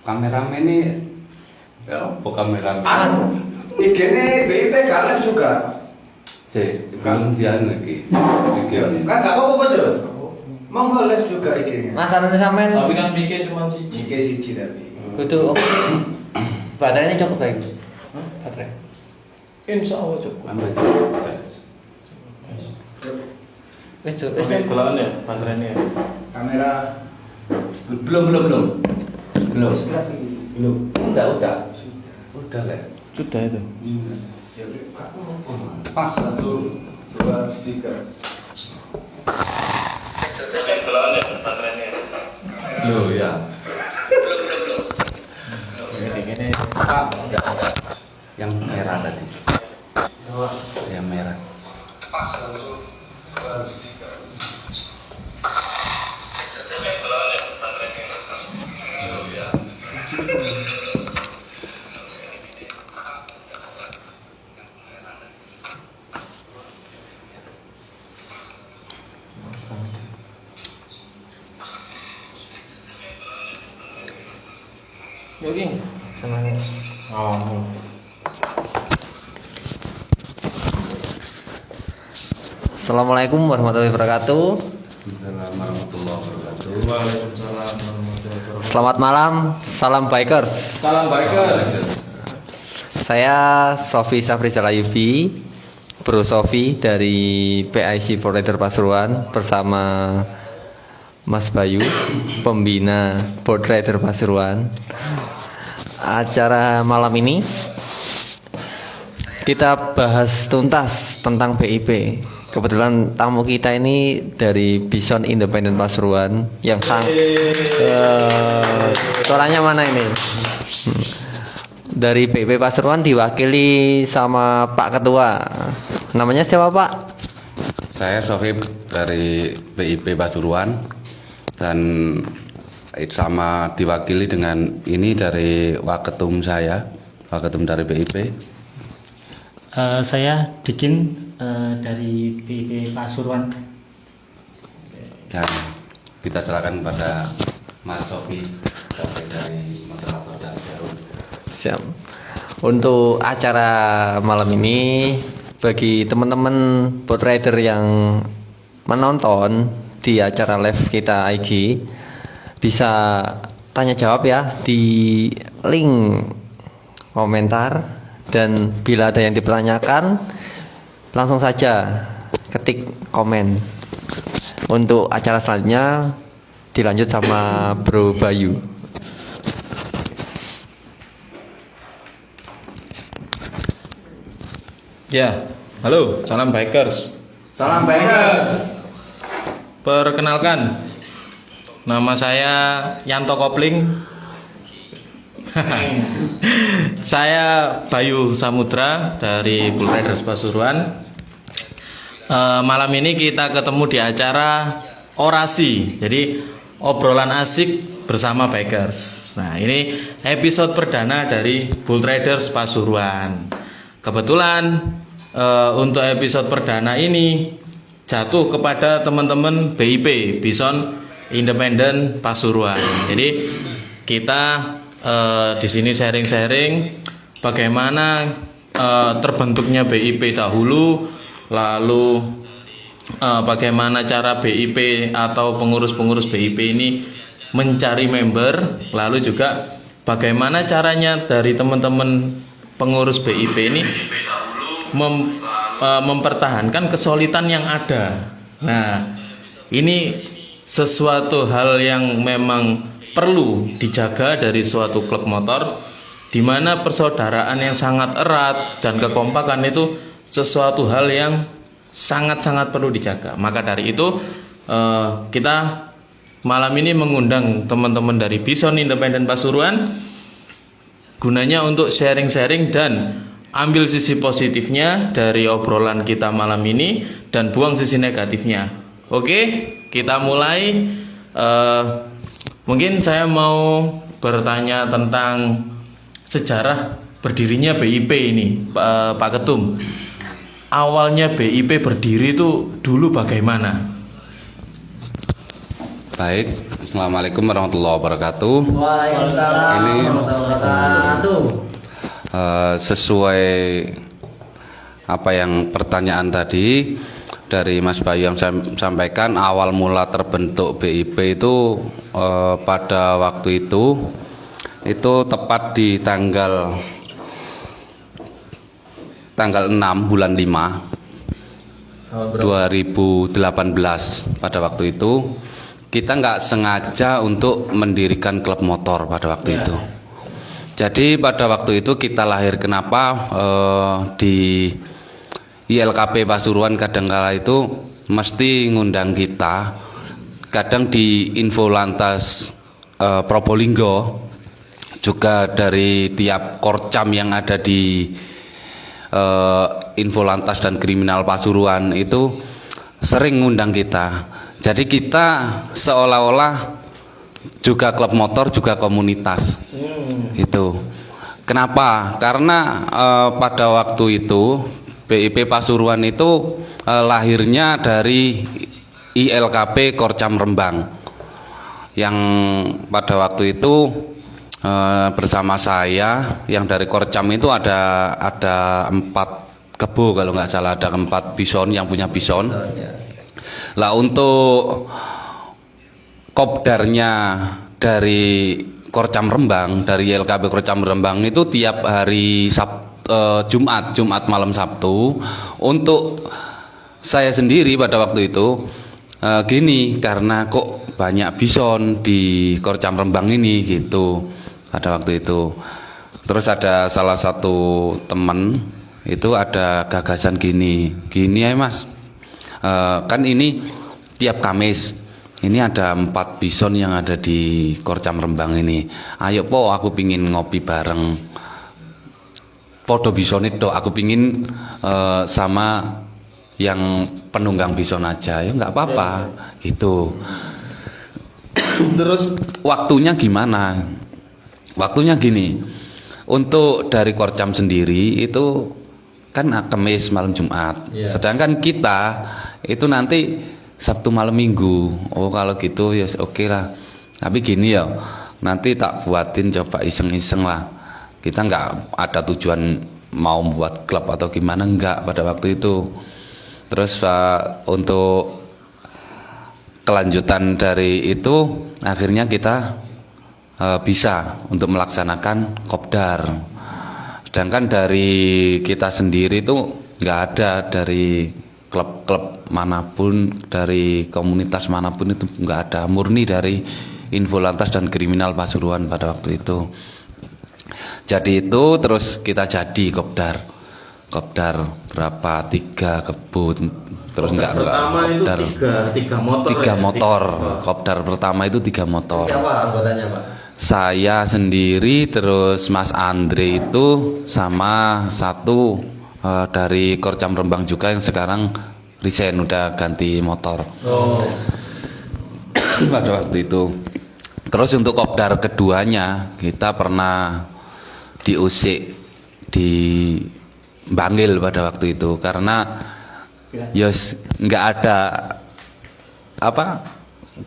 Kameramen ini ya apa kameramen? IG-nya BIP gak live juga. Belum jalan lagi. Kan gak apa-apa Bos. Monggo live juga IG-nya. Masalahnya sampean. Tapi kan mikir cuma siji. IG siji tapi. Kudu oke. Baterainya cukup baik. Baterai. Insya Allah cukup. Aman. Wis Oke, kelaan ya baterainya. Kamera Belum. belum. Udah. Udah lah. Sudah itu. Ya, Pas. 1, 2, 3. Oke, kelaan ya baterainya. Loh ya. Ini Udah. Yang merah tadi. Yang merah. Yogi. Senang. Oh. Assalamualaikum warahmatullahi wabarakatuh. Assalamualaikum warahmatullahi wabarakatuh. Waalaikumsalam warahmatullahi wabarakatuh. Selamat malam, salam bikers. Salam bikers. Saya Sofi Safrizal Ayubi, Bro Sofi dari PIC Provider Pasuruan bersama Mas Bayu, pembina Board Rider Pasuruan. Acara malam ini kita bahas tuntas tentang BIP. Kebetulan tamu kita ini dari Bison Independen Pasuruan yang suaranya mana ini? Dari BIP Pasuruan diwakili sama Pak Ketua. Namanya siapa Pak? Saya Sofib dari BIP Pasuruan dan sama diwakili dengan ini dari Waketum saya, Waketum dari BIP. Saya Dikin dari BIP Pasuruan. Dan kita serahkan kepada Mas Sofi dari moderator dan Jarum. Siap. Untuk acara malam ini bagi teman-teman board rider yang menonton di acara live kita IG bisa tanya jawab ya di link komentar, dan bila ada yang dipertanyakan langsung saja ketik komen. Untuk acara selanjutnya dilanjut sama Bro Bayu. Ya, halo, salam bikers. Salam bikers. Perkenalkan, nama saya Yanto Kopling. Saya Bayu Samudra dari Bull Riders Pasuruan. Malam ini kita ketemu di acara orasi, jadi obrolan asik bersama bikers. Nah, ini episode perdana dari Bull Riders Pasuruan. Kebetulan untuk episode perdana ini jatuh kepada teman-teman BIP Bison Independen Pasuruan. Jadi kita di sini sharing-sharing bagaimana terbentuknya BIP dahulu, lalu bagaimana cara BIP atau pengurus-pengurus BIP ini mencari member, lalu juga bagaimana caranya dari teman-teman pengurus BIP ini mempertahankan kesulitan yang ada. Nah, ini sesuatu hal yang memang perlu dijaga dari suatu klub motor, di mana persaudaraan yang sangat erat dan kekompakan itu sesuatu hal yang sangat-sangat perlu dijaga. Maka dari itu kita malam ini mengundang teman-teman dari Bison Independen Pasuruan, gunanya untuk sharing-sharing dan ambil sisi positifnya dari obrolan kita malam ini dan buang sisi negatifnya. Oke, kita mulai. Mungkin saya mau bertanya tentang sejarah berdirinya BIP ini, Pak Ketum. Awalnya BIP berdiri itu dulu bagaimana? Baik, Assalamualaikum warahmatullahi wabarakatuh. Waalaikumsalam Ini, warahmatullahi wabarakatuh. Sesuai apa yang pertanyaan tadi dari Mas Bayu yang saya sampaikan, awal mula terbentuk BIP itu pada waktu itu tepat di tanggal 6 bulan 5 2018. Pada waktu itu kita nggak sengaja untuk mendirikan klub motor pada waktu itu. Jadi pada waktu itu kita lahir kenapa di ILKP Pasuruan kadangkala itu mesti ngundang kita, kadang di Infolantas Probolinggo, juga dari tiap korcam yang ada di Infolantas dan Kriminal Pasuruan itu sering ngundang kita. Jadi kita seolah-olah juga klub motor, juga komunitas. Itu. Kenapa? Karena pada waktu itu BIP Pasuruan itu lahirnya dari ILKP Korcam Rembang, yang pada waktu itu bersama saya yang dari Korcam itu ada 4 kebo kalau nggak salah, ada 4 bison yang punya bison. Lah untuk kopdarnya dari Korcam Rembang, dari LKP Korcam Rembang itu tiap hari Jumat malam Sabtu. Untuk saya sendiri pada waktu itu gini, karena kok banyak bison di Korcam Rembang ini gitu pada waktu itu. Terus ada salah satu teman itu ada gagasan gini ya Mas, kan ini tiap Kamis ini ada 4 bison yang ada di Korcam Rembang ini. Ayo po, aku pingin ngopi bareng. Podo bison itu aku pingin sama yang penunggang bison aja. Ya nggak apa-apa gitu. Terus waktunya gimana? Waktunya gini. Untuk dari Korcam sendiri itu kan Kamis malam Jumat. Sedangkan kita itu nanti Sabtu malam Minggu. Oh kalau gitu ya oke lah. Tapi gini ya, nanti tak buatin coba iseng-iseng lah. Kita nggak ada tujuan mau buat klub atau gimana, nggak pada waktu itu. Terus untuk kelanjutan dari itu akhirnya kita bisa untuk melaksanakan kopdar. Sedangkan dari kita sendiri itu nggak ada, dari klub-klub manapun, dari komunitas manapun itu nggak ada, murni dari Infolantas dan Kriminal Pasuruan pada waktu itu. Jadi itu terus kita jadi kopdar berapa 3 kebun, terus enggak pertama kopdar itu tiga motor. 3 motor. Kopdar pertama itu 3 motor. Siapa anggotanya Pak? Saya sendiri, terus Mas Andre itu sama satu dari Korcam Rembang juga yang sekarang resign, udah ganti motor. Pada waktu itu. Terus untuk kopdar keduanya kita pernah diusik di Bangil pada waktu itu karena yos nggak ada apa,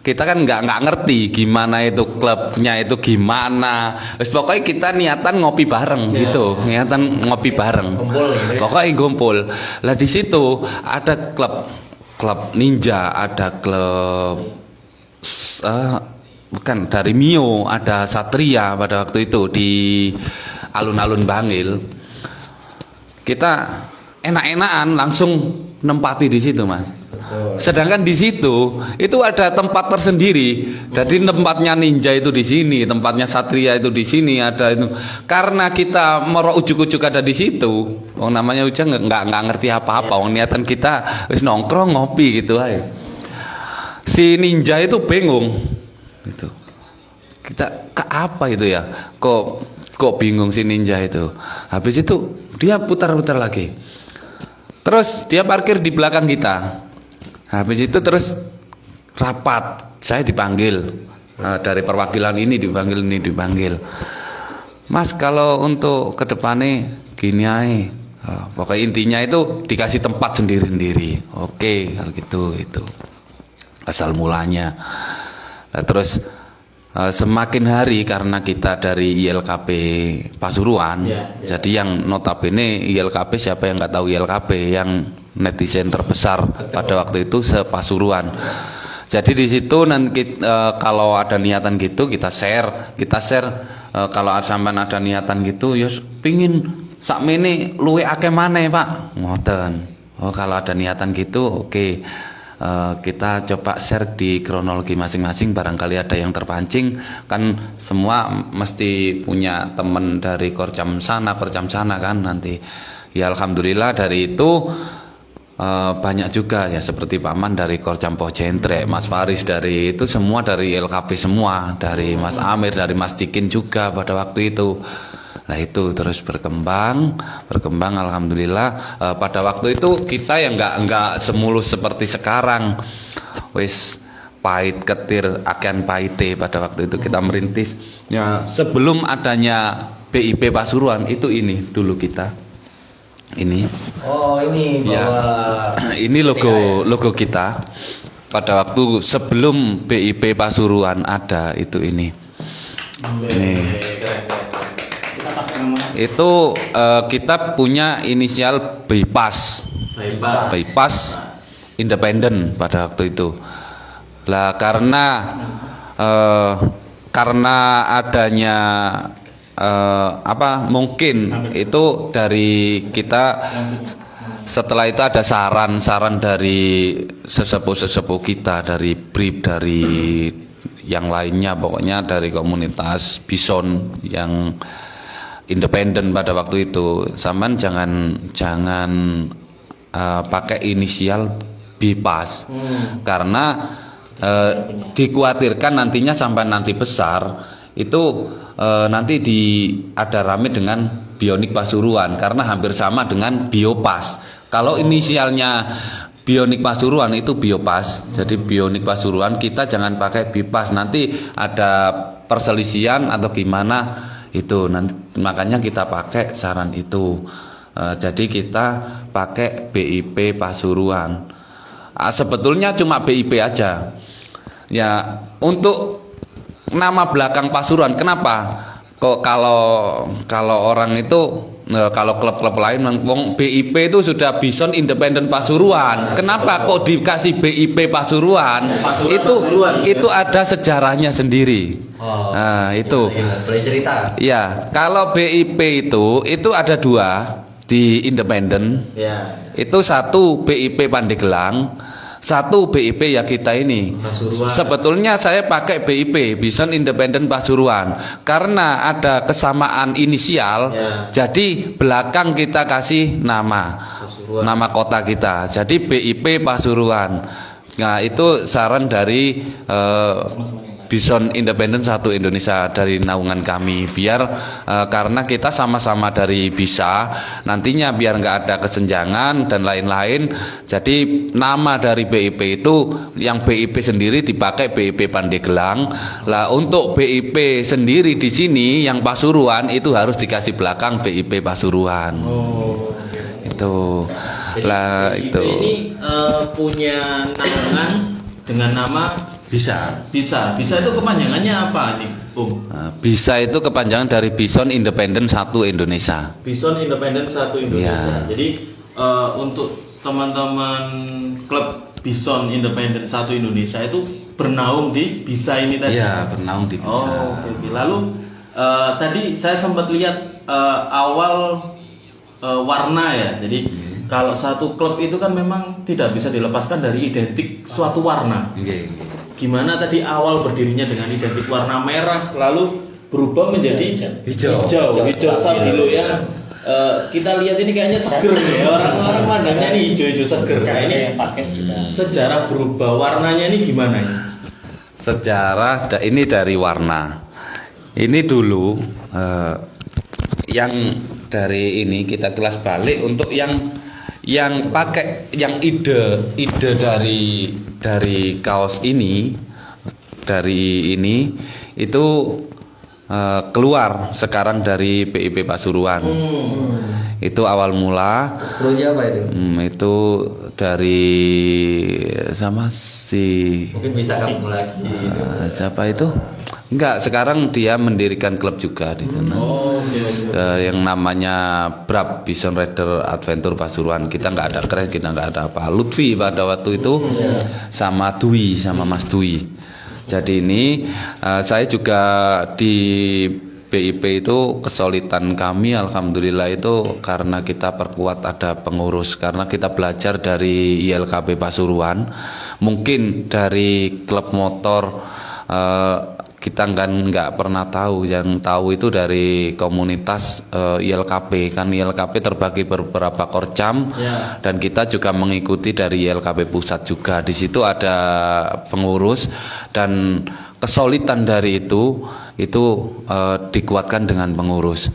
kita kan nggak ngerti gimana itu klubnya itu gimana. Terus pokoknya kita niatan ngopi bareng gitu, niatan ngopi bareng. Pokoknya ngumpul. Lah di situ ada klub ninja, ada klub bukan dari Mio, ada Satria pada waktu itu di alun-alun Bangil. Kita enak-enakan langsung nempati di situ, Mas. Sedangkan di situ itu ada tempat tersendiri. Jadi tempatnya ninja itu di sini, tempatnya Satria itu di sini, ada itu. Karena kita merok ujuk-ujuk ada di situ. Oh namanya Ujang nggak ngerti apa-apa. Oh niatan kita wis nongkrong ngopi gitu aja. Si ninja itu bingung. Itu. Kita ke apa itu ya? Kok bingung si ninja itu. Habis itu dia putar-putar lagi. Terus dia parkir di belakang kita. Habis itu terus rapat, saya dipanggil dari perwakilan ini dipanggil. Mas kalau untuk kedepannya gini aja, pokoknya intinya itu dikasih tempat sendiri-sendiri. Oke kalau gitu asal mulanya. Nah, terus semakin hari karena kita dari ILKP Pasuruan, jadi yang notabene ILKP, siapa yang nggak tahu ILKP, yang netizen terbesar pada waktu itu se-Pasuruan. Jadi di situ nanti kalau ada niatan gitu kita share kalau sampean ada niatan gitu, ya pingin sakmene luwe akeh maneh Pak, ngoten. Oh kalau ada niatan gitu, oke. Kita coba share di kronologi masing-masing, barangkali ada yang terpancing. Kan semua mesti punya teman dari Korcam sana kan nanti. Ya alhamdulillah dari itu banyak juga ya, seperti Paman dari Korcam Pojentrek, Mas Faris dari itu, semua dari LKP semua, dari Mas Amir, dari Mas Dikin juga pada waktu itu. Nah itu terus berkembang alhamdulillah. Pada waktu itu kita yang nggak semulus seperti sekarang, wis pahit ketir akan pahite. Pada waktu itu kita merintis ya, sebelum adanya BIP Pasuruan itu ini dulu kita ini. Oh ini ya, ini logo kita pada waktu sebelum BIP Pasuruan ada itu ini. Itu kita punya inisial bypass independen pada waktu itu. Lah karena adanya mungkin itu dari kita, setelah itu ada saran dari sesepuh kita, dari BRIP, dari yang lainnya, pokoknya dari komunitas Bison yang independen pada waktu itu, sampean jangan pakai inisial BIPAS karena dikhawatirkan nantinya sampai nanti besar itu nanti ada rame dengan Bionik Pasuruan karena hampir sama dengan Biopas. Kalau inisialnya Bionik Pasuruan itu Biopas, jadi Bionik Pasuruan, kita jangan pakai BIPAS, nanti ada perselisihan atau gimana itu nanti, makanya kita pakai saran itu. Jadi kita pakai BIP Pasuruan. Sebetulnya cuma BIP aja ya untuk nama belakang Pasuruan. Kenapa kok kalau orang itu kalau klub-klub lain wong BIP itu sudah Bison Independen Pasuruan. Kenapa kok dikasih BIP Pasuruan? Itu ada sejarahnya sendiri. Nah, itu. Boleh cerita? Ya, kalau BIP itu ada 2 di Independen. Ya. Itu 1 BIP Pandeglang, 1 BIP ya kita ini. Pasuruan. Sebetulnya saya pakai BIP Bison Independen Pasuruan karena ada kesamaan inisial. Jadi belakang kita kasih nama Pasuruan, nama kota kita. Jadi BIP Pasuruan. Nah itu saran dari Bison Independen 1 Indonesia, dari naungan kami, biar karena kita sama-sama dari BISA, nantinya biar nggak ada kesenjangan dan lain-lain. Jadi nama dari BIP itu yang BIP sendiri dipakai BIP Pandeglang. Lah untuk BIP sendiri di sini yang Pasuruan itu harus dikasih belakang BIP Pasuruan. Itu lah BIP itu. Ini punya naungan dengan nama Bisa itu kepanjangannya apa nih, Bisa itu kepanjangan dari Bison Independen 1 Indonesia. Bison Independen 1 Indonesia. Ya. Jadi untuk teman-teman klub Bison Independen 1 Indonesia itu bernaung di BISA ini tadi. Iya, bernaung di BISA. Oke. Lalu tadi saya sempat lihat awal warna ya. Jadi kalau satu klub itu kan memang tidak bisa dilepaskan dari identik suatu warna. Gimana tadi awal berdirinya dengan identik warna merah, lalu berubah menjadi hijau stabilo ya. Kita lihat ini kayaknya seger nih, orang-orang mandangnya ini hijau seger. Nah, ini sejarah berubah warnanya ini gimana ya? Sejarah ini dari warna. Ini dulu yang dari ini kita kelas balik untuk yang pakai yang ide dari kaos ini, dari ini itu keluar sekarang dari PIP Pasuruan. Itu awal mula. Terus siapa itu? Itu dari sama si Mungkin bisa kamu lagi. siapa itu? Enggak, sekarang dia mendirikan klub juga di sana. Yang namanya Brab Bison Rider Adventure Pasuruan. Kita nggak ada kres, kita nggak ada apa. Lutfi pada waktu itu sama Dwi, sama Mas Dwi. Jadi ini saya juga di BIP itu kesulitan kami alhamdulillah itu karena kita perkuat ada pengurus, karena kita belajar dari ILKB Pasuruan. Mungkin dari klub motor kita nggak pernah tahu, yang tahu itu dari komunitas ILKB. Kan ILKB terbagi beberapa korcam dan kita juga mengikuti dari ILKB pusat juga. Di situ ada pengurus dan kesulitan dari itu dikuatkan dengan pengurus.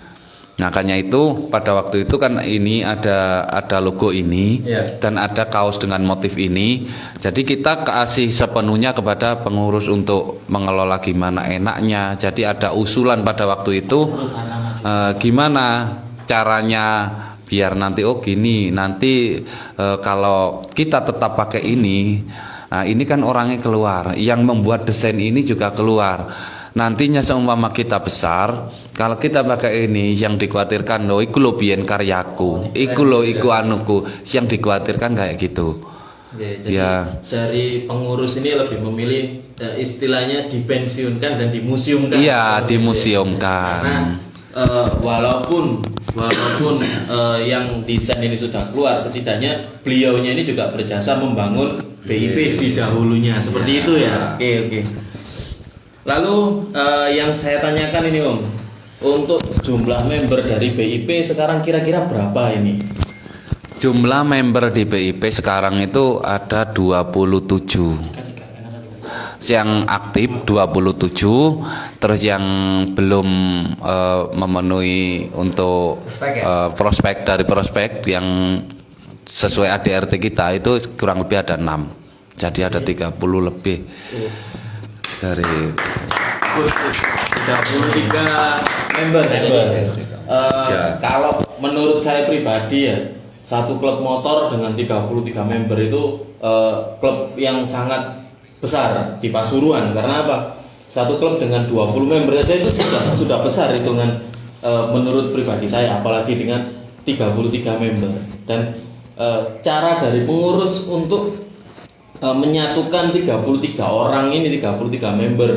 Makanya itu pada waktu itu kan ini ada logo ini dan ada kaos dengan motif ini. Jadi kita kasih sepenuhnya kepada pengurus untuk mengelola gimana enaknya. Jadi ada usulan pada waktu itu gimana caranya biar nanti gini nanti kalau kita tetap pakai ini. Nah, ini kan orangnya keluar, yang membuat desain ini juga keluar. Nantinya seumpama kita besar, kalau kita pakai ini yang dikhawatirkan iku lo biyen karyaku, iku anuku, yang dikhawatirkan kayak gitu. Jadi dari pengurus ini lebih memilih istilahnya dipensiunkan dan dimuseumkan. Iya, dimuseumkan. Karena walaupun yang desain ini sudah keluar, setidaknya beliaunya ini juga berjasa membangun BIP di dahulunya, seperti itu ya. Oke. Lalu yang saya tanyakan ini Om, untuk jumlah member dari BIP sekarang kira-kira berapa ini? Jumlah member di BIP sekarang itu ada 27. Yang aktif 27, terus yang belum memenuhi untuk prospek dari prospek yang sesuai ADRT kita itu kurang lebih ada 6. Jadi ada 30 lebih dari 33 member. Kalau menurut saya pribadi ya, satu klub motor dengan 33 member itu klub yang sangat besar di Pasuruan. Karena apa? Satu klub dengan 20 member saja itu sudah besar hitungan menurut pribadi saya, apalagi dengan 33 member. Dan cara dari pengurus untuk menyatukan 33 orang ini, 33 member,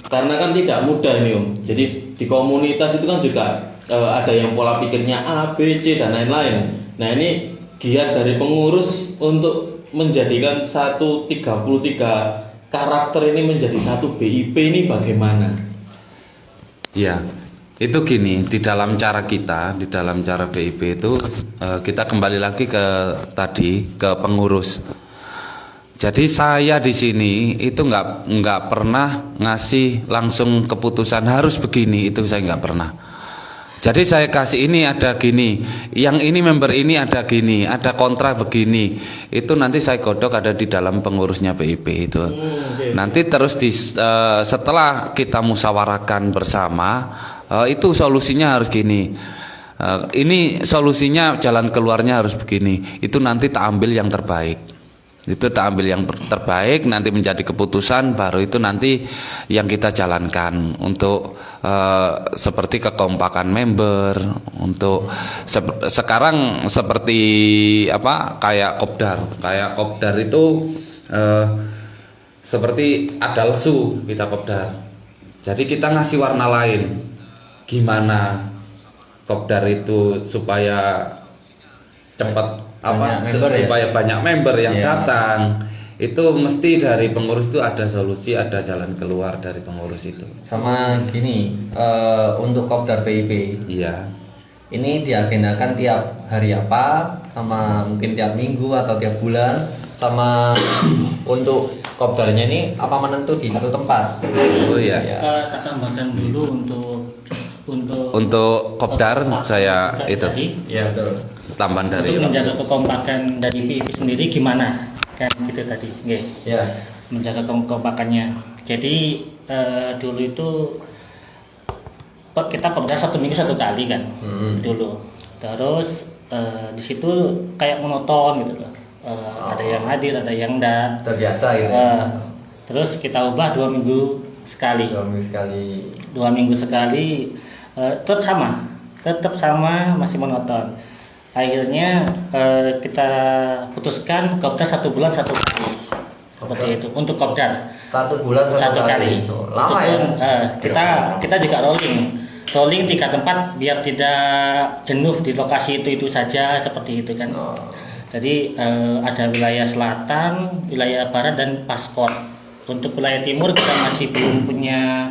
karena kan tidak mudah ini Om. Jadi di komunitas itu kan juga ada yang pola pikirnya A, B, C dan lain-lain. Nah ini giat dari pengurus untuk menjadikan 33 karakter ini menjadi satu BIP ini bagaimana? Ya, itu gini, di dalam cara BIP itu kita kembali lagi ke pengurus. Jadi saya di sini itu nggak pernah ngasih langsung keputusan harus begini, itu saya nggak pernah. Jadi saya kasih ini ada gini, yang ini member ini ada gini, ada kontrak begini, itu nanti saya godok ada di dalam pengurusnya BIP itu. Nanti terus setelah kita musyawarahkan bersama, itu solusinya harus gini. Ini solusinya jalan keluarnya harus begini. Itu nanti tak ambil yang terbaik. Itu tak ambil yang terbaik, nanti menjadi keputusan, baru itu nanti yang kita jalankan untuk seperti kekompakan member, untuk sekarang seperti kayak kopdar itu seperti ada lesu kita kopdar. Jadi kita ngasih warna lain, gimana kopdar itu supaya cepat supaya banyak member yang datang. Itu mesti dari pengurus itu ada solusi, ada jalan keluar dari pengurus itu. Sama gini, untuk kopdar BIP. Iya. Ini diagendakan tiap hari apa, sama mungkin tiap minggu atau tiap bulan, sama untuk kopdarnya ini apa menentu di satu tempat. Oh iya. Kita tambahkan dulu Untuk kopdar saya itu tadi, Iya betul. tambahan dari untuk menjaga kekompakan dari BIP sendiri gimana kan gitu tadi, nggih. Ya. Menjaga kekompakannya. Jadi dulu itu kita kopdar 1 minggu 1 kali kan dulu. Terus di situ kayak monoton gitu loh. Ada yang hadir, ada yang enggak. Terbiasa gitu. Ya? Terus kita ubah 2 minggu sekali. 2 minggu sekali. 2 minggu sekali, tetap sama, masih monoton. Akhirnya kita putuskan kopdar 1 bulan 1 kali. Seperti itu untuk kopdar. 1 bulan 1 kali. Lama ya? Kita juga rolling 3 tempat biar tidak jenuh di lokasi itu saja, seperti itu kan. Jadi ada wilayah selatan, wilayah barat, dan paskot. Untuk wilayah timur kita masih belum punya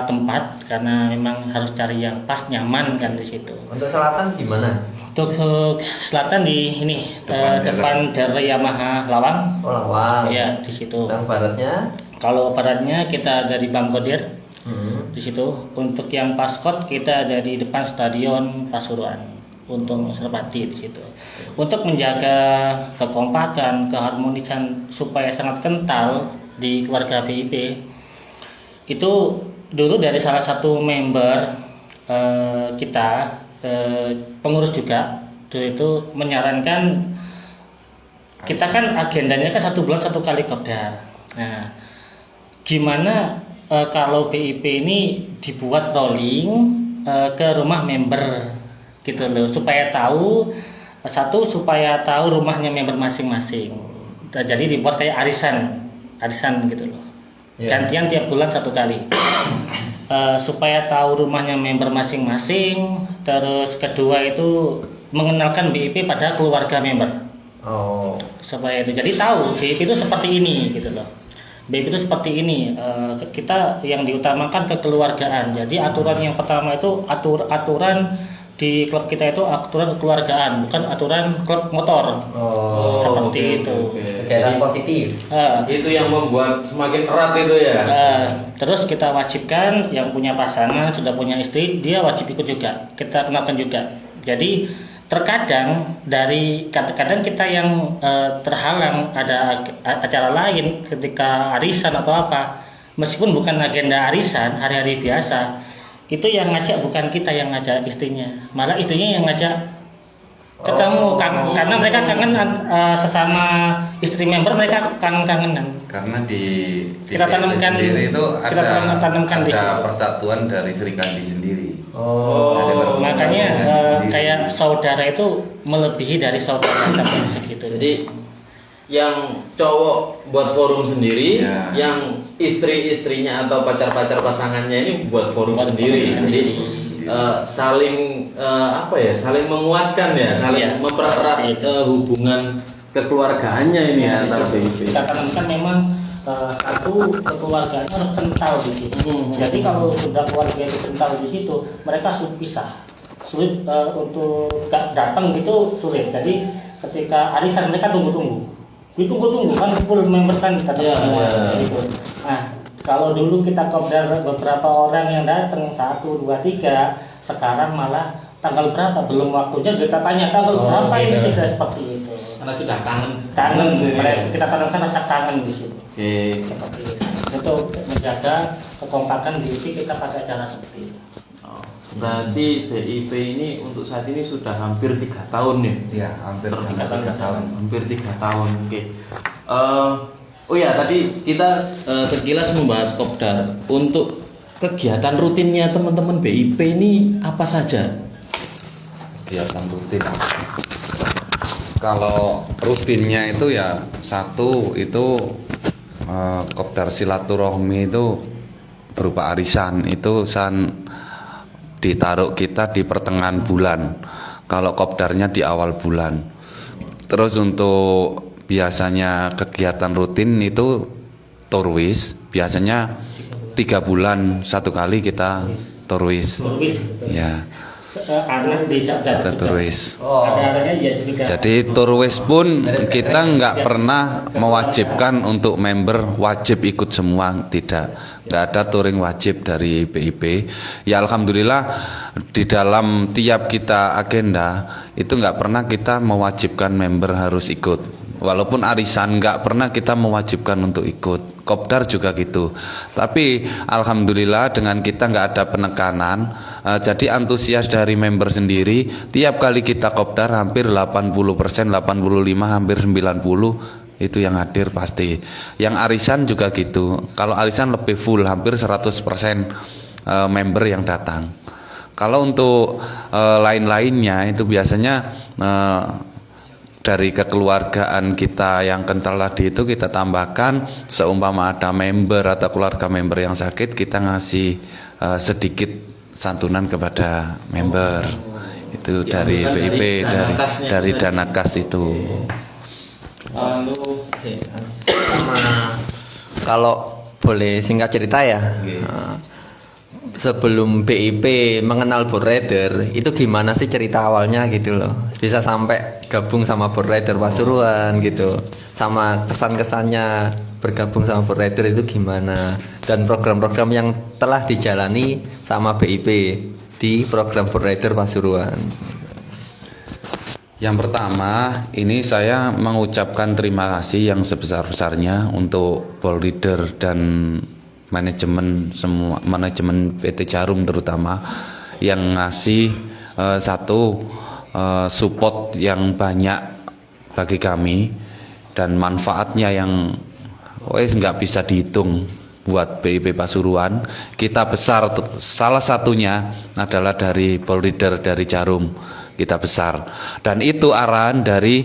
tempat karena memang harus cari yang pas, nyaman kan di situ. Untuk selatan gimana? Untuk selatan di ini depan dari Yamaha Lawang. Oh, Lawang. Ya, di situ. Yang baratnya? Kalau baratnya kita dari Bangkodir. Di situ. Untuk yang paskot kita dari depan Stadion Pasuruan untuk Serpati di situ. Untuk menjaga kekompakan, keharmonisan supaya sangat kental di keluarga BIP, itu dulu dari salah satu member kita, pengurus juga, itu menyarankan kita kan agendanya kan 1 bulan 1 kali kopdar. Nah, gimana kalau BIP ini dibuat rolling ke rumah member gitu loh, supaya tahu supaya tahu rumahnya member masing-masing. Jadi dibuat kayak arisan gitu loh. Gantian tiap bulan 1 kali. Supaya tahu rumahnya member masing-masing. Terus kedua itu mengenalkan BIP pada keluarga member. Supaya itu jadi tahu BIP itu seperti ini gitu loh. BIP itu seperti ini. Kita yang diutamakan kekeluargaan. Jadi aturan yang pertama itu aturan di klub kita itu aturan kekeluargaan, bukan aturan klub motor. Seperti itu. Kegiatan positif. Itu yang membuat semakin erat itu ya. Terus kita wajibkan yang punya pasangan, sudah punya istri, dia wajib ikut juga. Kita kenalkan juga. Jadi terkadang kadang kita yang terhalang ada acara lain ketika arisan atau apa, meskipun bukan agenda arisan, hari-hari biasa, itu yang ngajak bukan kita yang ngajak istrinya, malah istrinya yang ngajak ketemu, karena mereka kangen sesama istri member, mereka kangen-kangenan. Karena di kita tanamkan sendiri itu tanamkan di situ. Persatuan dari Serikandi sendiri. Makanya kayak saudara itu melebihi dari saudara sampai segitu. Jadi yang cowok buat forum sendiri, yang istri-istrinya atau pacar-pacar pasangannya ini buat forum sendiri. Jadi saling saling menguatkan ya, saling mempererat hubungan kekeluargaannya ini antara BIP. Kita tanamkan memang satu kekeluargaan harus kental di situ. Jadi kalau sudah keluarga itu kental di situ, mereka sulit pisah, sulit untuk datang gitu, sulit. Jadi ketika arisan mereka tunggu-tunggu kan full member kan kita gitu. Nah, kalau dulu kita kopdar beberapa orang yang datang 1, 2, 3, sekarang malah tanggal berapa belum waktunya kita tanya tanggal berapa ini sudah seperti itu. Karena sudah kangen. Kita tanamkan rasa kangen di situ. Seperti itu. Untuk menjaga kekompakan diri kita pakai cara seperti itu. Berarti BIP ini untuk saat ini sudah hampir 3 tahun ya? Iya, hampir 3 tahun. Hampir 3 tahun. Oke. Tadi kita sekilas membahas kopdar. Untuk kegiatan rutinnya teman-teman BIP ini apa saja? Kegiatan rutin. Kalau rutinnya itu ya satu itu kopdar silaturahmi itu berupa arisan, itu ditaruh kita di pertengahan bulan. Kalau kopdarnya di awal bulan. Terus untuk biasanya kegiatan rutin itu torwis. Biasanya 3 bulan 1 kali kita torwis. Ya. Kita torwis. Jadi torwis pun kita nggak pernah mewajibkan untuk member wajib ikut semua, nggak ada touring wajib dari BIP. Ya alhamdulillah di dalam tiap kita agenda itu nggak pernah kita mewajibkan member harus ikut. walaupun arisan nggak pernah kita mewajibkan untuk ikut. Kopdar juga gitu. Tapi alhamdulillah dengan kita nggak ada penekanan, jadi antusias dari member sendiri. Tiap kali kita kopdar hampir 80%, 85, hampir 90 itu yang hadir pasti. Yang arisan juga gitu. Kalau arisan lebih full, hampir 100% member yang datang. Kalau untuk lain-lainnya itu biasanya dari kekeluargaan kita yang kental tadi itu kita tambahkan, seumpama ada member atau keluarga member yang sakit, kita ngasih sedikit santunan kepada member. Itu dari BIP, dari dana kas itu. Lalu Sama kalau boleh singkat cerita ya. Sebelum BIP mengenal board rider itu gimana sih cerita awalnya gitu loh, bisa sampai gabung sama board rider Pasuruan gitu, sama kesan-kesannya bergabung sama board rider itu gimana, dan program-program yang telah dijalani sama BIP di program board rider Pasuruan. Yang pertama, ini saya mengucapkan terima kasih yang sebesar-besarnya untuk board leader dan manajemen PT Jarum terutama yang ngasih satu support yang banyak bagi kami, dan manfaatnya yang nggak bisa dihitung buat BIP Pasuruan. Kita besar, salah satunya adalah dari board leader dari Jarum, kita besar, dan itu arahan dari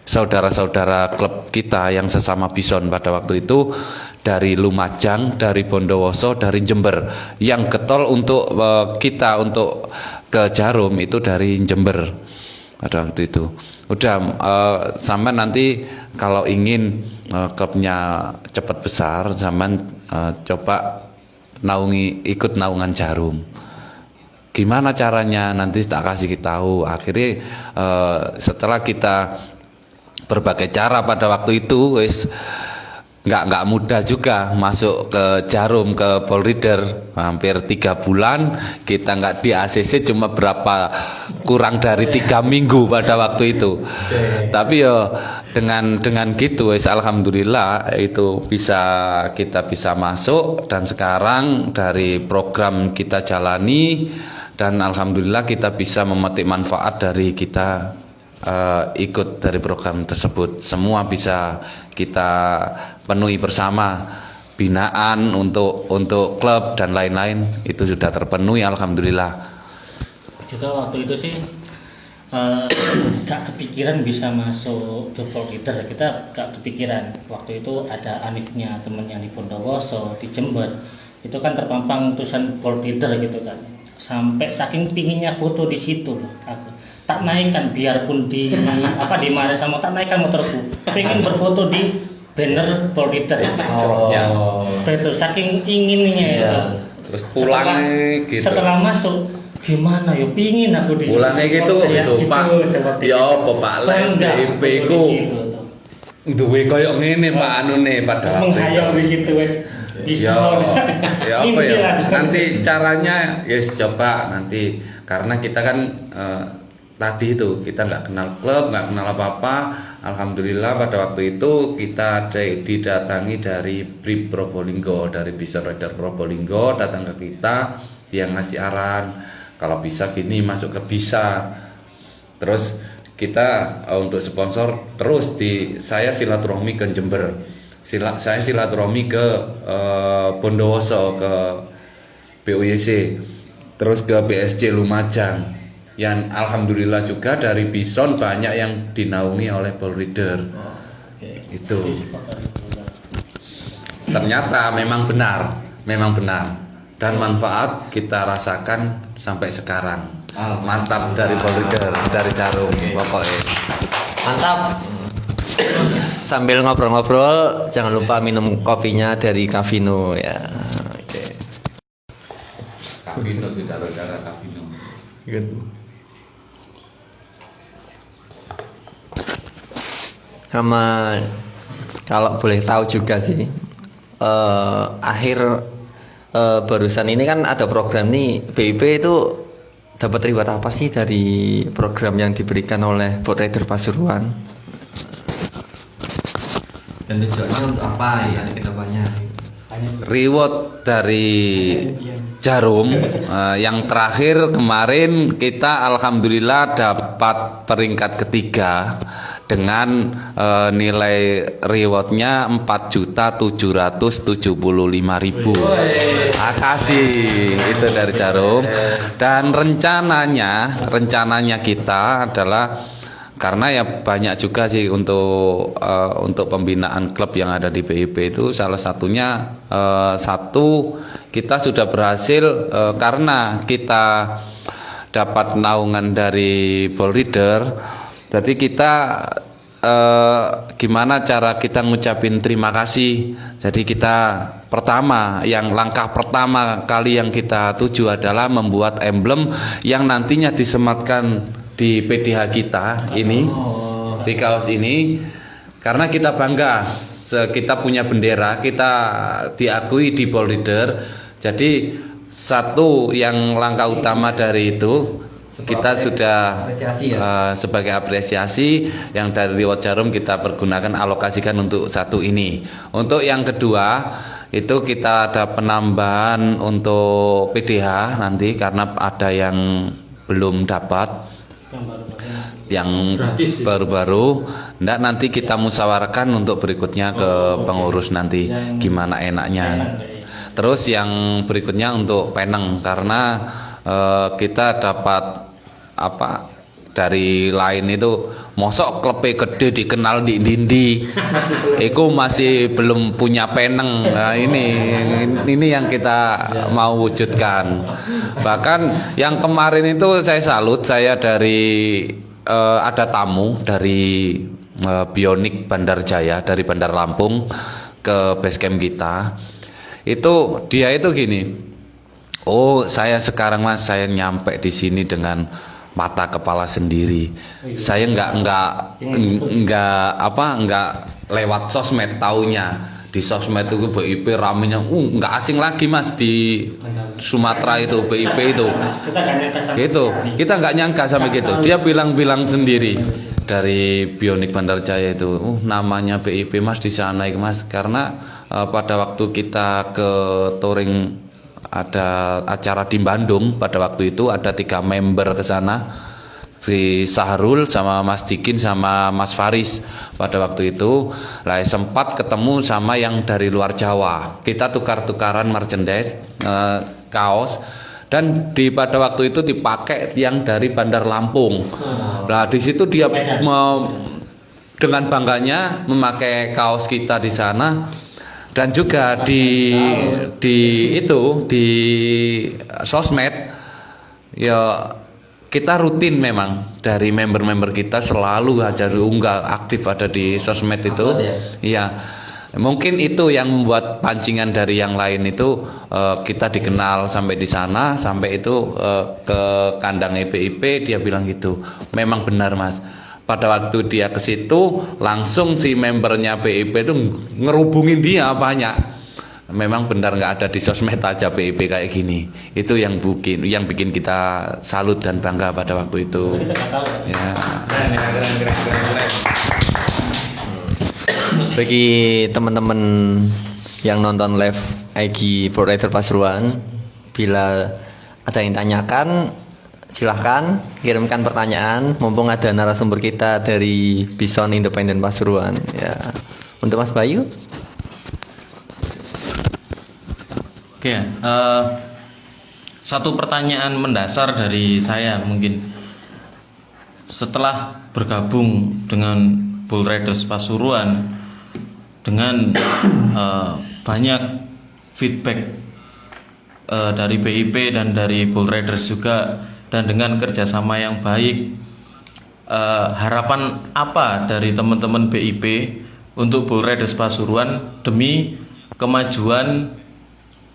saudara-saudara klub kita yang sesama Bison pada waktu itu, dari Lumajang, dari Bondowoso, dari Jember. Yang getol untuk kita untuk ke Jarum itu dari Jember pada waktu itu. Udah sampai nanti kalau ingin klubnya cepat besar, zaman coba ikut naungan Jarum. Gimana caranya, nanti tak kasih tahu. Akhirnya setelah kita berbagai cara pada waktu itu, nggak mudah juga masuk ke Jarum, ke board leader. Hampir 3 bulan kita nggak di ACC, cuma kurang dari 3 minggu pada waktu itu. Tapi dengan gitu alhamdulillah itu kita bisa masuk, dan sekarang dari program kita jalani, dan alhamdulillah kita bisa memetik manfaat dari kita ikut dari program tersebut. Semua bisa kita penuhi bersama, binaan untuk klub dan lain-lain itu sudah terpenuhi alhamdulillah. juga waktu itu sih gak kepikiran bisa masuk ke board leader, kita gak kepikiran. Waktu itu ada Anifnya, temen yang di Bondowoso, di Jember, itu kan terpampang tulisan board leader gitu kan, sampai saking pinginnya foto di situ loh aku. Tak naikkan, biarpun dimarahin sama, tak naikkan motorku, pengen berfoto di banner board leader. Ya. Betul, saking inginnya itu. Terus pulang gitu. Setelah masuk, gimana ya, pingin aku di Pulangnya gitu, Pak. Ya apa Pak Len BIP ku duwe koyo ngene Pak anune pada waktu itu. Menghayal di situ wes. Ya apa ya? Nanti caranya coba nanti, karena kita kan tadi itu kita nggak kenal klub, nggak kenal apa-apa. Alhamdulillah pada waktu itu kita didatangi dari BRIP Probolinggo, dari Bison Rider Probolinggo datang ke kita, dia ngasih arahan kalau bisa gini, masuk ke bisa. Terus kita untuk sponsor terus saya silaturahmi ke Jember, saya silaturahmi ke Bondowoso, ke BOYC, terus ke BSC Lumajang. Yang alhamdulillah juga dari Bison banyak yang dinaungi oleh board leader. Itu ternyata memang benar, dan manfaat kita rasakan sampai sekarang. Mantap dari board leader, dari Jarum. Pokoknya Mantap. Sambil ngobrol-ngobrol, jangan lupa minum kopinya dari Cavino ya. Oke. Cavino, saudara-saudara Cavino. Sama kalau boleh tahu juga sih, barusan ini kan ada program nih, BIP itu dapat reward apa sih dari program yang diberikan oleh board rider Pasuruan? Dan tujuannya untuk apa ya ke depannya? Reward dari Jarum yang terakhir kemarin kita alhamdulillah dapat peringkat ketiga dengan nilai rewardnya 4.775.000. Makasih itu dari Jarum. Dan rencananya kita adalah karena ya banyak juga sih untuk pembinaan klub yang ada di BIP itu, salah satunya satu kita sudah berhasil karena kita dapat naungan dari ball reader, jadi kita gimana cara kita ngucapin terima kasih. Jadi kita langkah pertama kali yang kita tuju adalah membuat emblem yang nantinya disematkan di PDH kita ini, di kaos ini, karena kita bangga kita punya bendera, kita diakui di ball reader. Jadi satu yang langkah utama dari itu kita sudah apresiasi ya? Sebagai apresiasi yang dari reward Jarum kita pergunakan, alokasikan untuk satu ini. Untuk yang kedua itu kita ada penambahan untuk PDH nanti karena ada yang belum dapat, yang baru-baru. Nanti kita musyawarahkan untuk berikutnya ke pengurus nanti gimana enaknya. Terus yang berikutnya untuk peneng, karena kita dapat dari lain itu, mosok klepe gede dikenal di Dindi, itu masih belum punya peneng. Nah, ini yang kita mau wujudkan. Bahkan yang kemarin itu saya salut, saya dari ada tamu dari Bionik Bandar Jaya, dari Bandar Lampung ke basecamp kita. Itu dia itu gini, oh saya sekarang Mas, saya nyampe di sini dengan mata kepala sendiri. Saya nggak lewat sosmed, taunya di sosmed itu BIP ramenya, nggak asing lagi Mas di Sumatera itu BIP itu. Gitu, kita nggak nyangka sampai gitu. Dia bilang sendiri dari Bionik Bandar Jaya itu, namanya BIP Mas di sana Mas, karena pada waktu kita ke touring ada acara di Bandung, pada waktu itu ada 3 member ke sana, si Sahrul sama Mas Dikin sama Mas Faris. Pada waktu itu lah sempat ketemu sama yang dari luar Jawa, kita tukar-tukaran merchandise, kaos, dan pada waktu itu dipakai yang dari Bandar Lampung. Nah di situ dia dengan bangganya memakai kaos kita di sana. Dan juga di sosmed ya, kita rutin memang dari member-member kita selalu aja diunggah, aktif ada di sosmed itu. Iya. Mungkin itu yang membuat pancingan dari yang lain itu, kita dikenal sampai di sana, sampai itu ke kandang BIP, dia bilang gitu. Memang benar Mas. Pada waktu dia ke situ, langsung si membernya BIP itu ngerubungin dia banyak. Memang benar nggak ada di sosmed aja BIP kayak gini. Itu yang bikin kita salut dan bangga pada waktu itu. Ya. Bagi teman-teman yang nonton live IG Ball Rider Pasuruan, bila ada yang tanyakan, silahkan kirimkan pertanyaan, mumpung ada narasumber kita dari Bison Independen Pasuruan ya. Untuk Mas Bayu. Oke, satu pertanyaan mendasar dari saya mungkin, setelah bergabung dengan Bull Riders Pasuruan dengan banyak feedback dari BIP dan dari Bull Riders juga, dan dengan kerjasama yang baik, harapan apa dari teman-teman BIP untuk Bull Riders Pasuruan demi kemajuan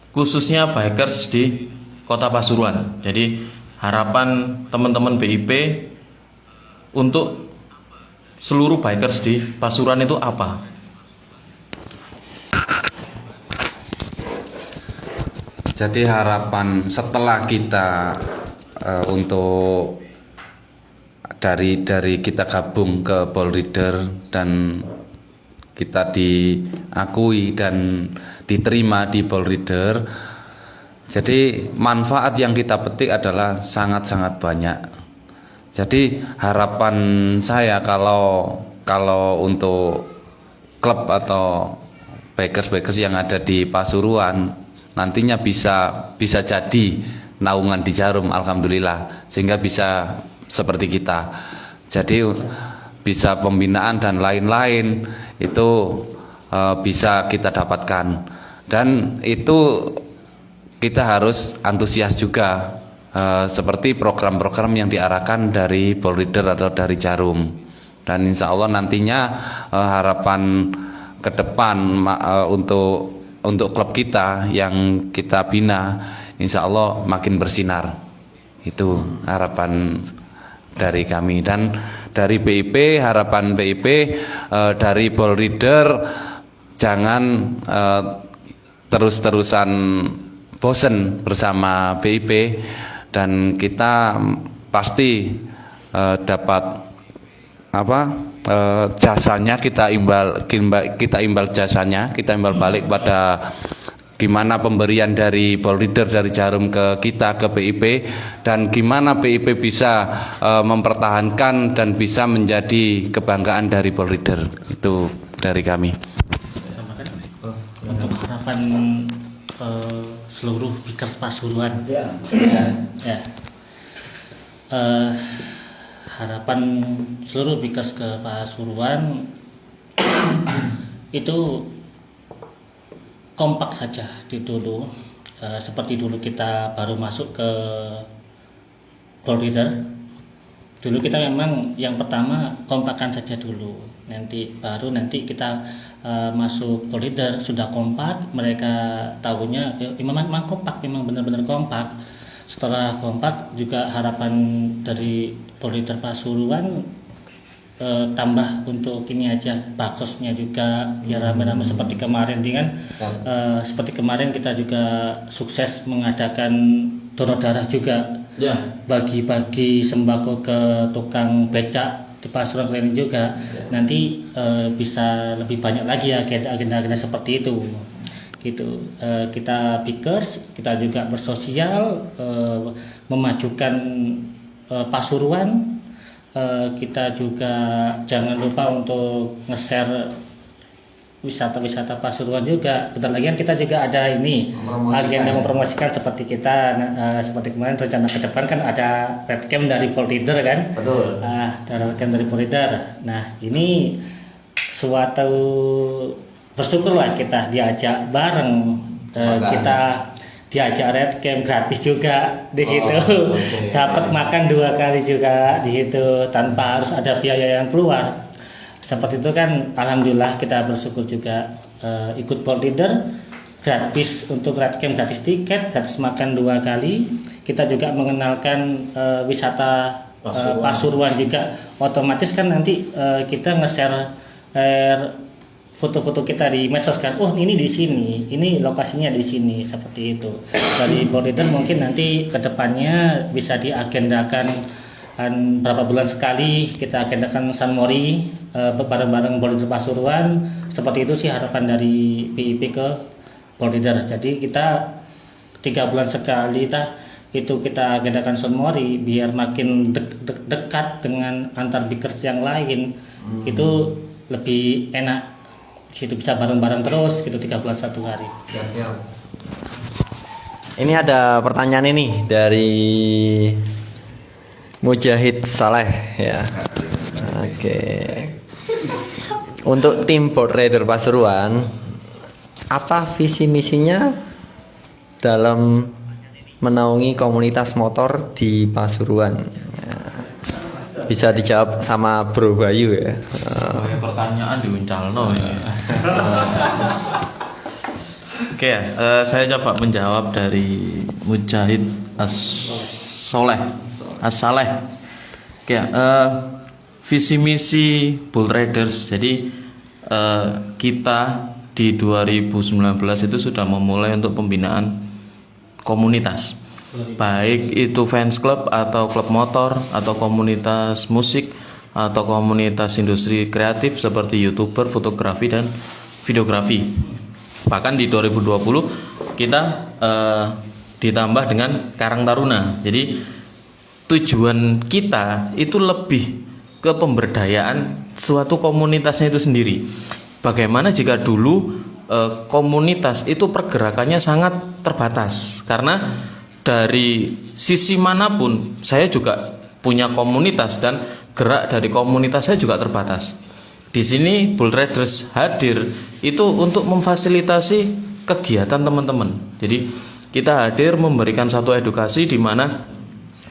khususnya bikers di Kota Pasuruan? Jadi harapan teman-teman BIP untuk seluruh bikers di Pasuruan itu apa? Jadi harapan setelah kita untuk dari kita gabung ke Ball Reader dan kita diakui dan diterima di Polrider. Jadi manfaat yang kita petik adalah sangat-sangat banyak. Jadi harapan saya kalau untuk klub atau bikers yang ada di Pasuruan nantinya bisa jadi naungan di Jarum, alhamdulillah, sehingga bisa seperti kita. Jadi bisa pembinaan dan lain-lain itu bisa kita dapatkan, dan itu kita harus antusias juga seperti program-program yang diarahkan dari Polrider atau dari Jarum. Dan insya Allah nantinya harapan ke depan untuk klub kita yang kita bina, insya Allah makin bersinar. Itu harapan dari kami. Dan dari BIP, harapan BIP dari Polrider, jangan terus-terusan bosen bersama BIP, dan kita pasti dapat jasanya, kita imbal jasanya, kita imbal balik pada gimana pemberian dari Polrider, dari Jarum ke kita, ke BIP, dan gimana BIP bisa mempertahankan dan bisa menjadi kebanggaan dari Polrider. Itu dari kami. Untuk harapan seluruh bikers Pasuruan. Ya. Harapan seluruh bikers ke Pasuruan itu kompak saja di dulu, seperti dulu kita baru masuk ke Polrider. Dulu kita memang yang pertama kompakan saja dulu, baru nanti kita masuk Polrider sudah kompak, mereka tahunya memang kompak, memang benar-benar kompak. Setelah kompak juga harapan dari Polrider Pasuruan tambah untuk ini aja, bakosnya juga biar rame-rame seperti kemarin kan. Seperti kemarin kita juga sukses mengadakan donor darah juga, bagi-bagi sembako ke tukang becak di Pasuruan Klinik juga. Nanti bisa lebih banyak lagi ya agenda-agenda seperti itu gitu. Kita bikers, kita juga bersosial, memajukan Pasuruan. Kita juga jangan lupa untuk nge-share wisata-wisata Pasuruan juga. Bentar lagi kan kita juga ada ini agenda mempromosikan seperti kita, seperti kemarin rencana ke depan kan ada red camp dari Polrider kan. Betul. Red camp dari Polrider. Nah ini suatu bersyukurlah kita diajak bareng, kita diajak red camp gratis juga di situ. Okay. Dapat makan 2 kali juga di situ tanpa harus ada biaya yang keluar. Seperti itu kan, alhamdulillah kita bersyukur juga ikut Polrider, gratis untuk red camp, gratis tiket, gratis makan 2 kali. Kita juga mengenalkan wisata Pasuruan juga. Otomatis kan nanti kita nge-share foto-foto kita di medsos kan, ini di sini, ini lokasinya di sini, seperti itu. Dari Polrider mungkin nanti kedepannya bisa diagendakan berapa bulan sekali kita agendakan Sunmori bareng-bareng Polrider Pasuruan. Seperti itu sih harapan dari BIP ke Polrider. Jadi kita 3 bulan sekali itu kita agendakan Sunmori biar makin dekat dengan antar bikers yang lain. Itu lebih enak. Situ bisa bareng-bareng terus gitu 3 bulan 1 hari. Ini ada pertanyaan ini dari Mujahid Saleh ya. Oke. Untuk tim Polrider Pasuruan, apa visi misinya dalam menaungi komunitas motor di Pasuruan? Bisa dijawab sama Bro Bayu ya. Pertanyaan diuncalno ya. Oke, saya coba menjawab dari Mujahid As-Saleh. Oke, visi misi Bull Riders. Jadi kita di 2019 itu sudah memulai untuk pembinaan komunitas. Baik itu fans club atau klub motor atau komunitas musik atau komunitas industri kreatif seperti YouTuber, fotografi dan videografi. Bahkan di 2020 kita ditambah dengan Karang Taruna. Jadi tujuan kita itu lebih ke pemberdayaan suatu komunitasnya itu sendiri. Bagaimana jika dulu komunitas itu pergerakannya sangat terbatas, karena dari sisi manapun saya juga punya komunitas dan gerak dari komunitas saya juga terbatas. Di sini Bull Riders hadir itu untuk memfasilitasi kegiatan teman-teman. Jadi kita hadir memberikan satu edukasi di mana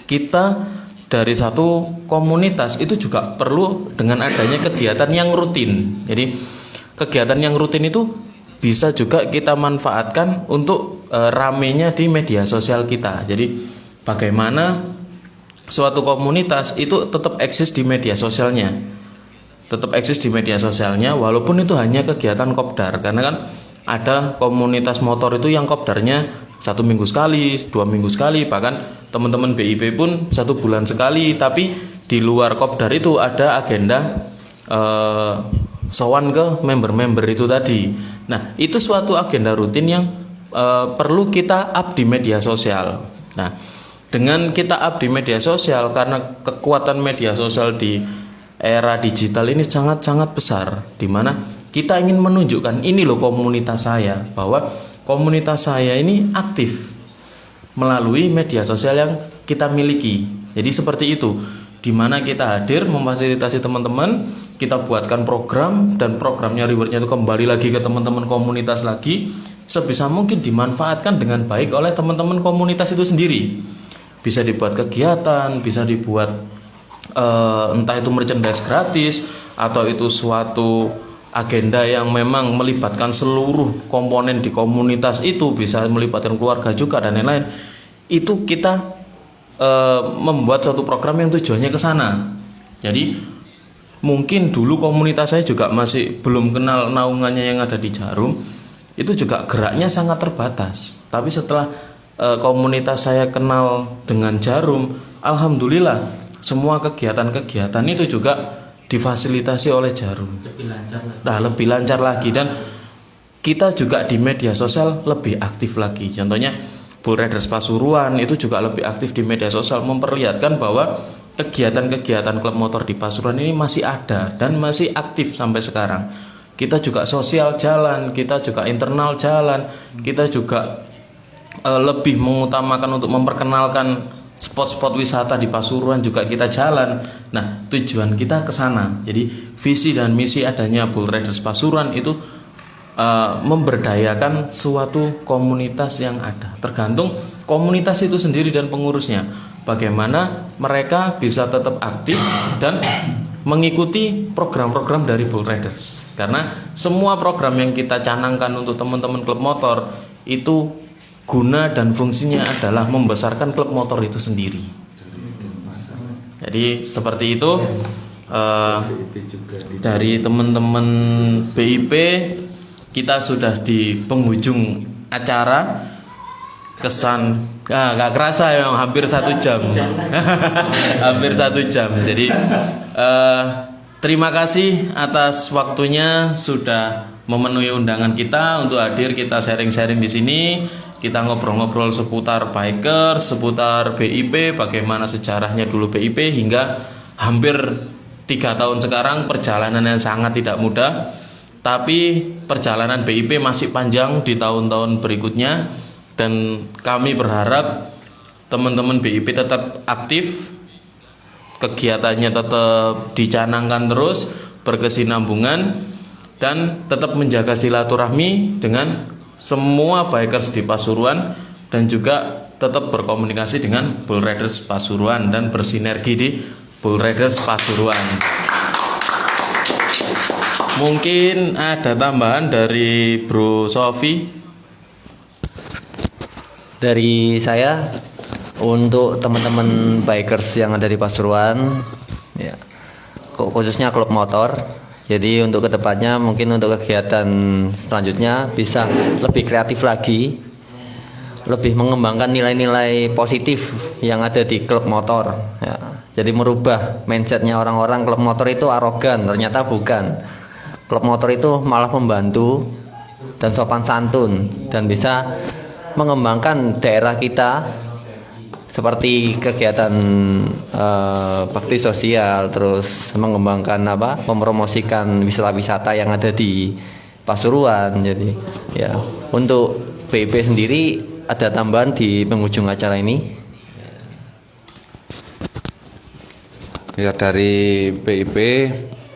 kita dari satu komunitas itu juga perlu dengan adanya kegiatan yang rutin. Jadi kegiatan yang rutin itu bisa juga kita manfaatkan untuk ramenya di media sosial kita. Jadi bagaimana suatu komunitas itu tetap eksis di media sosialnya, walaupun itu hanya kegiatan kopdar. Karena kan ada komunitas motor itu yang kopdarnya 1 minggu sekali, 2 minggu sekali, bahkan teman-teman BIP pun 1 bulan sekali. Tapi di luar kopdar itu ada agenda sowan ke member-member itu tadi. Nah, itu suatu agenda rutin yang perlu kita up di media sosial. Nah, dengan kita up di media sosial, karena kekuatan media sosial di era digital ini sangat-sangat besar, di mana kita ingin menunjukkan ini loh komunitas saya, bahwa komunitas saya ini aktif melalui media sosial yang kita miliki. Jadi seperti itu, di mana kita hadir memfasilitasi teman-teman, kita buatkan program, dan programnya rewardnya itu kembali lagi ke teman-teman komunitas lagi, sebisa mungkin dimanfaatkan dengan baik oleh teman-teman komunitas itu sendiri. Bisa dibuat kegiatan, bisa dibuat entah itu merchandise gratis, atau itu suatu agenda yang memang melibatkan seluruh komponen di komunitas itu, bisa melibatkan keluarga juga dan lain-lain. Itu kita membuat suatu program yang tujuannya ke sana. Jadi mungkin dulu komunitas saya juga masih belum kenal naungannya yang ada di Jarum, itu juga geraknya sangat terbatas. Tapi setelah komunitas saya kenal dengan Jarum, alhamdulillah semua kegiatan-kegiatan itu juga difasilitasi oleh Jarum. Lebih lancar lagi, dan kita juga di media sosial lebih aktif lagi. Contohnya Bull Riders Pasuruan itu juga lebih aktif di media sosial, memperlihatkan bahwa kegiatan-kegiatan klub motor di Pasuruan ini masih ada dan masih aktif sampai sekarang. Kita juga sosial jalan, kita juga internal jalan, kita juga lebih mengutamakan untuk memperkenalkan spot-spot wisata di Pasuruan juga kita jalan. Nah, tujuan kita ke sana. Jadi visi dan misi adanya Bull Riders Pasuruan itu memberdayakan suatu komunitas yang ada. Tergantung komunitas itu sendiri dan pengurusnya, bagaimana mereka bisa tetap aktif dan mengikuti program-program dari Bull Riders. Karena semua program yang kita canangkan untuk teman-teman klub motor itu guna dan fungsinya adalah membesarkan klub motor itu sendiri. Jadi seperti itu. Dari teman-teman BIP, kita sudah di penghujung acara. Kesan gak kerasa ya, hampir 1 jam. Hampir 1 jam. Jadi terima kasih atas waktunya sudah memenuhi undangan kita untuk hadir, kita sharing-sharing di sini. Kita ngobrol-ngobrol seputar bikers, seputar BIP, bagaimana sejarahnya dulu BIP hingga hampir 3 tahun sekarang, perjalanan yang sangat tidak mudah. Tapi perjalanan BIP masih panjang di tahun-tahun berikutnya, dan kami berharap teman-teman BIP tetap aktif, kegiatannya tetap dicanangkan terus, berkesinambungan, dan tetap menjaga silaturahmi dengan semua bikers di Pasuruan, dan juga tetap berkomunikasi dengan Bull Riders Pasuruan dan bersinergi di Bull Riders Pasuruan. Mungkin ada tambahan dari Bro Sofi. Dari saya, untuk teman-teman bikers yang ada di Pasuruan, ya, khususnya klub motor. Jadi untuk kedepannya mungkin untuk kegiatan selanjutnya bisa lebih kreatif lagi, lebih mengembangkan nilai-nilai positif yang ada di klub motor. Ya. Jadi merubah mindsetnya orang-orang klub motor itu arogan, ternyata bukan. Klub motor itu malah membantu dan sopan santun dan bisa mengembangkan daerah kita seperti kegiatan bakti sosial, terus mengembangkan mempromosikan wisata-wisata yang ada di Pasuruan. Jadi ya untuk BIP sendiri ada tambahan di penghujung acara ini. Ya, dari BIP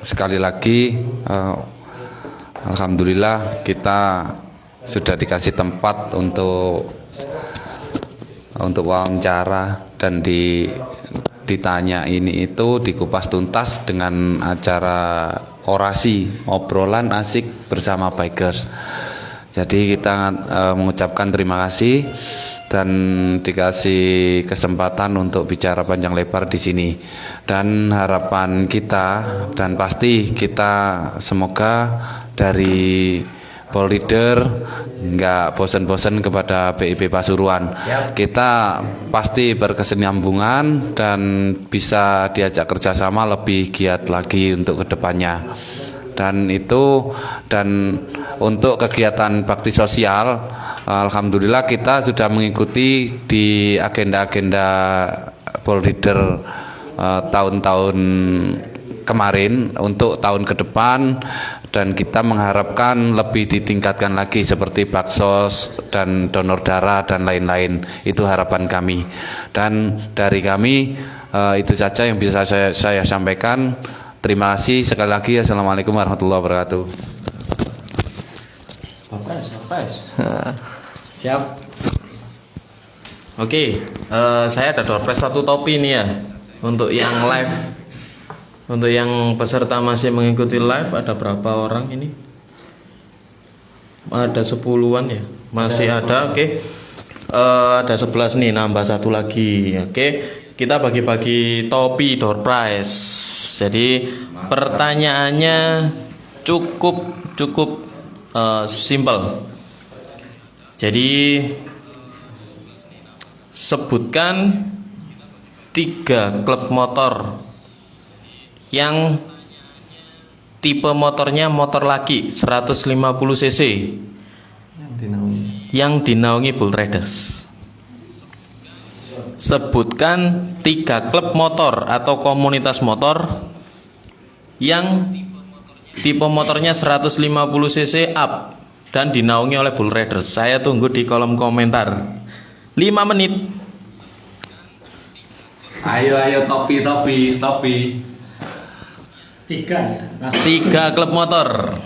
sekali lagi alhamdulillah kita sudah dikasih tempat untuk wawancara dan ditanya ini itu dikupas tuntas dengan acara orasi obrolan asik bersama bikers. Jadi kita mengucapkan terima kasih dan dikasih kesempatan untuk bicara panjang lebar di sini. Dan harapan kita dan pasti kita semoga dari Polleader nggak bosan-bosan kepada BIP Pasuruan. Kita pasti berkesinambungan dan bisa diajak kerjasama lebih giat lagi untuk kedepannya. Dan untuk kegiatan bakti sosial, alhamdulillah kita sudah mengikuti di agenda-agenda Polleader tahun-tahun kemarin untuk tahun ke depan, dan kita mengharapkan lebih ditingkatkan lagi seperti baksos dan donor darah dan lain-lain. Itu harapan kami. Dan dari kami itu saja yang bisa saya sampaikan. Terima kasih sekali lagi. Assalamualaikum warahmatullahi wabarakatuh. Siap. Oke, saya ada door prize 1 topi nih ya untuk yang live. Untuk yang peserta masih mengikuti live ada berapa orang ini? Ada 10-an ya? Masih ada, oke. Ada 11 nih, nambah 1 lagi. Oke, kita bagi-bagi topi door prize. Jadi pertanyaannya cukup simple. Jadi sebutkan 3 klub motor yang tipe motornya motor laki 150 cc yang dinaungi Bull Riders. Sebutkan 3 klub motor atau komunitas motor yang tipe motornya 150 cc up dan dinaungi oleh Bull Riders. Saya tunggu di kolom komentar. 5 menit. Ayo topi. 3 klub motor.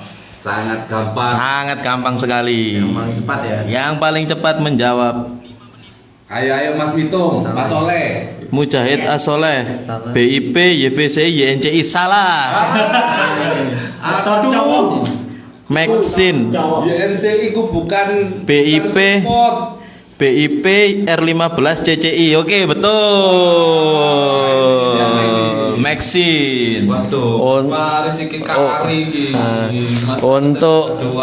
Sangat gampang sekali. Yang paling cepat ya. Yang paling cepat menjawab. Ayo Mas Mitung, Mas Soleh. Mujahid Asoleh, BIP, YVC, YNCI. Salah. Aduh. Maxin, YNCI ku bukan BIP, BIP R15 CCI. Oke, betul. Maxin. Waduh.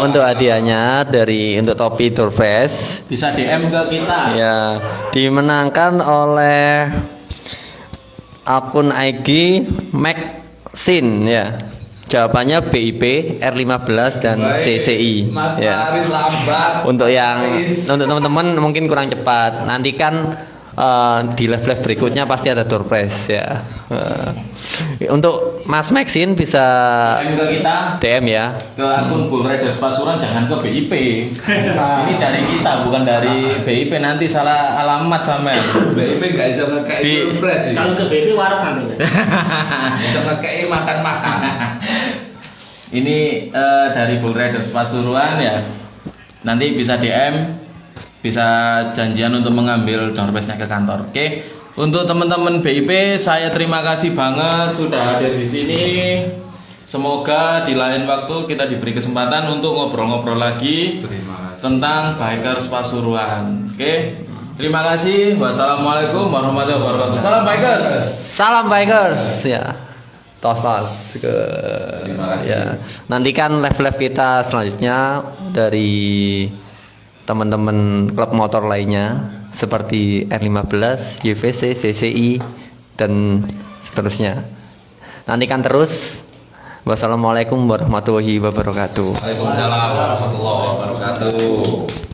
Untuk hadiahnya untuk topi door prize Bisa DM ke kita. ya dimenangkan oleh akun IG Maxin ya. Jawabannya BIP, R15 dan CCI. Mas Ya. Faris lambat. Untuk teman-teman mungkin kurang cepat. Nantikan di live berikutnya pasti ada door prize ya. Untuk Mas Maxin bisa DM ke kita. DM ya. Ke akun Bull Riders Pasuruan, jangan ke BIP. Ini dari kita, bukan dari BIP. Nanti salah alamat sama. BIP nggak bisa pakai Di- surprise ya. Kalau ke BP warung namanya. Bisa pakai makan-makan. Ini dari Bull Riders Pasuruan ya. Nanti bisa DM, bisa janjian untuk mengambil door prize-nya ke kantor. Oke. Untuk teman-teman BIP, saya terima kasih banget sudah hadir di sini. Semoga di lain waktu kita diberi kesempatan untuk ngobrol-ngobrol lagi tentang bikers Pasuruan. Oke. Terima kasih. Wassalamualaikum warahmatullahi wabarakatuh. Salam bikers. Salam bikers ya. Tos ke ya. Nantikan live kita selanjutnya dari teman-teman klub motor lainnya seperti R15, YVC, CCI dan seterusnya. Nantikan terus. Wassalamualaikum warahmatullahi wabarakatuh. Waalaikumsalam warahmatullahi wabarakatuh.